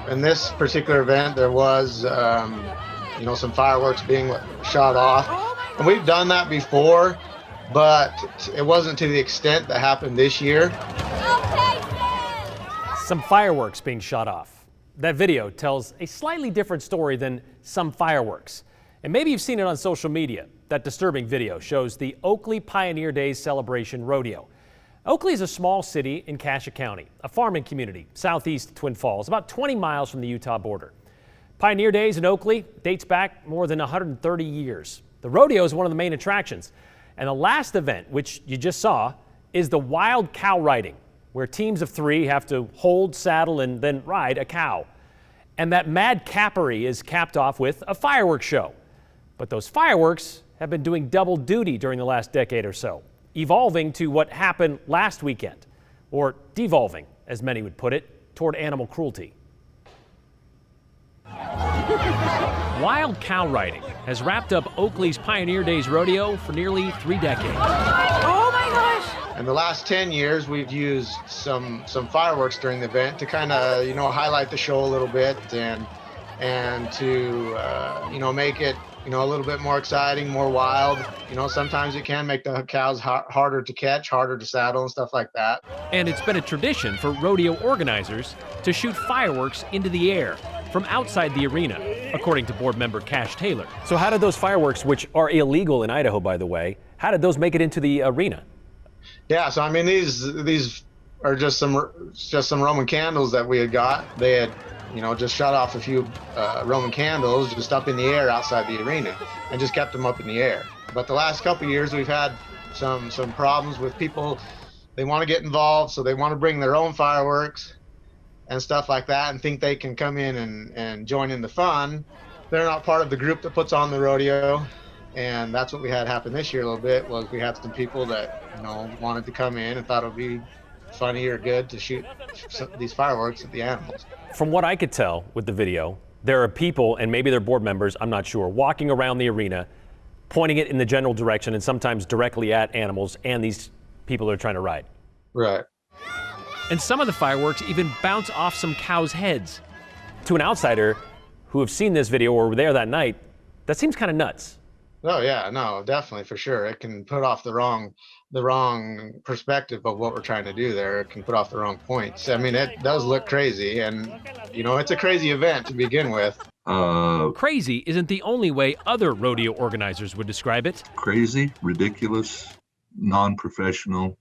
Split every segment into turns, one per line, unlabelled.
In this particular event, there was, some fireworks being shot off. And we've done that before, but it wasn't to the extent that happened this year.
Some fireworks being shot off. That video tells a slightly different story than some fireworks. And maybe you've seen it on social media. That disturbing video shows the Oakley Pioneer Days celebration rodeo. Oakley is a small city in Cassia County, a farming community southeast of Twin Falls, about 20 miles from the Utah border. Pioneer Days in Oakley dates back more than 130 years. The rodeo is one of the main attractions. And the last event, which you just saw, is the wild cow riding, where teams of 3 have to hold, saddle, and then ride a cow. And that mad cappery is capped off with a fireworks show. But those fireworks have been doing double duty during the last decade or so, evolving to what happened last weekend, or devolving, as many would put it, toward animal cruelty. Wild cow riding has wrapped up Oakley's Pioneer Days rodeo for nearly 3 decades.
Oh my gosh!
In the last 10 years, we've used some fireworks during the event to kind of, highlight the show a little bit and to, make it, a little bit more exciting, more wild. Sometimes it can make the cows harder to catch, harder to saddle and stuff like that.
And it's been a tradition for rodeo organizers to shoot fireworks into the air from outside the arena, according to board member Cash Taylor. So how did those fireworks, which are illegal in Idaho, by the way, how did those make it into the arena?
Yeah, so I mean, these are just some Roman candles that we had got. They had, just shot off a few Roman candles just up in the air outside the arena and just kept them up in the air. But the last couple of years, we've had some problems with people. They want to get involved, so they want to bring their own fireworks and stuff like that and think they can come in and join in the fun. They're not part of the group that puts on the rodeo. And that's what we had happen this year a little bit, was we had some people that, wanted to come in and thought it would be funny or good to shoot these fireworks at the animals.
From what I could tell with the video, there are people, and maybe they're board members, I'm not sure, walking around the arena, pointing it in the general direction and sometimes directly at animals and these people that are trying to ride.
Right.
And some of the fireworks even bounce off some cows' heads. To an outsider who have seen this video or were there that night, that seems kind of nuts.
Oh yeah, no, definitely, for sure. It can put off the wrong perspective of what we're trying to do there. It can put off the wrong points. I mean, it does look crazy, and it's a crazy event to begin with.
Crazy isn't the only way other rodeo organizers would describe it.
Crazy, ridiculous, non-professional.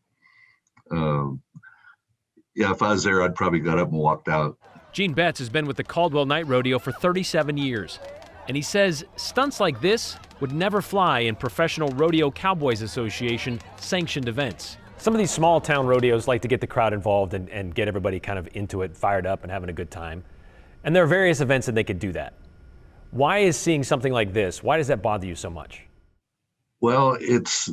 Yeah, if I was there, I'd probably got up and walked out.
Gene Betts has been with the Caldwell Night Rodeo for 37 years. And he says stunts like this would never fly in Professional Rodeo Cowboys Association sanctioned events. Some of these small town rodeos like to get the crowd involved and get everybody kind of into it, fired up and having a good time. And there are various events that they could do that. Why is seeing something like this, why does that bother you so much?
Well, it's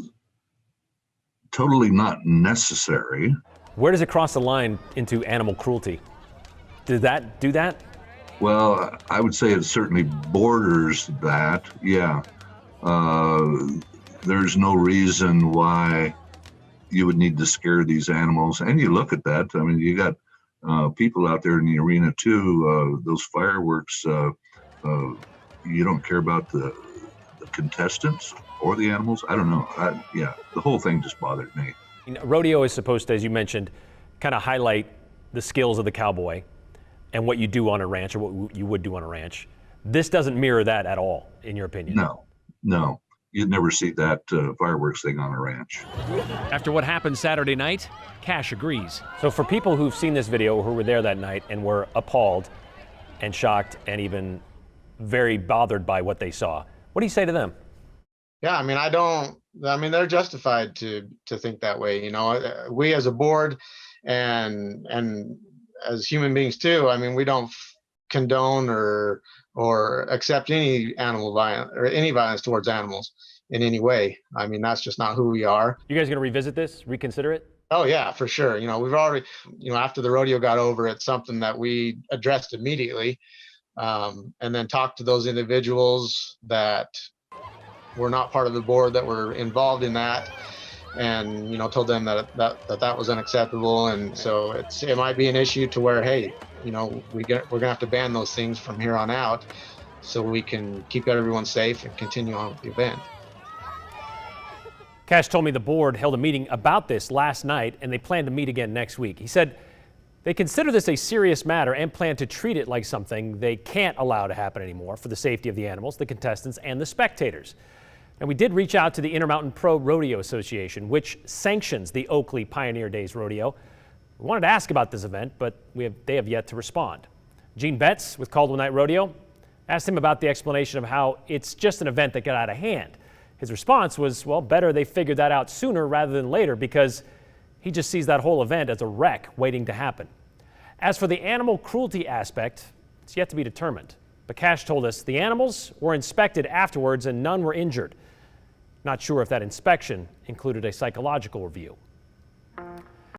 totally not necessary.
Where does it cross the line into animal cruelty? Did that do that?
Well, I would say it certainly borders that, yeah. There's no reason why you would need to scare these animals. And you look at that, I mean, you got people out there in the arena too. Those fireworks, you don't care about the contestants or the animals? I don't know. Yeah, the whole thing just bothered me.
Rodeo is supposed to, as you mentioned, kind of highlight the skills of the cowboy and what you do on a ranch, or what you would do on a ranch. This doesn't mirror that at all, in your opinion?
No. You'd never see that fireworks thing on a ranch.
After what happened Saturday night, Cash agrees. So for people who've seen this video, who were there that night and were appalled and shocked and even very bothered by what they saw, what do you say to them?
Yeah, I mean, they're justified to think that way. We as a board and as human beings too, I mean, we don't condone or accept any animal violence or any violence towards animals in any way. I mean, that's just not who we are.
You guys gonna revisit this, reconsider it?
Oh yeah, for sure. We've already, after the rodeo got over, it's something that we addressed immediately, and then talked to those individuals that were not part of the board that were involved in that. and told them that was unacceptable. And so it might be an issue to where, hey, we're gonna have to ban those things from here on out, so we can keep everyone safe and continue on with the event.
Cash told me the board held a meeting about this last night, and they plan to meet again next week. He said they consider this a serious matter and plan to treat it like something they can't allow to happen anymore for the safety of the animals, the contestants, and the spectators. And we did reach out to the Intermountain Pro Rodeo Association, which sanctions the Oakley Pioneer Days Rodeo. We wanted to ask about this event, but they have yet to respond. Gene Betts with Caldwell Night Rodeo asked him about the explanation of how it's just an event that got out of hand. His response was, well, better they figured that out sooner rather than later, because he just sees that whole event as a wreck waiting to happen. As for the animal cruelty aspect, it's yet to be determined. But Cash told us the animals were inspected afterwards and none were injured. Not sure if that inspection included a psychological review.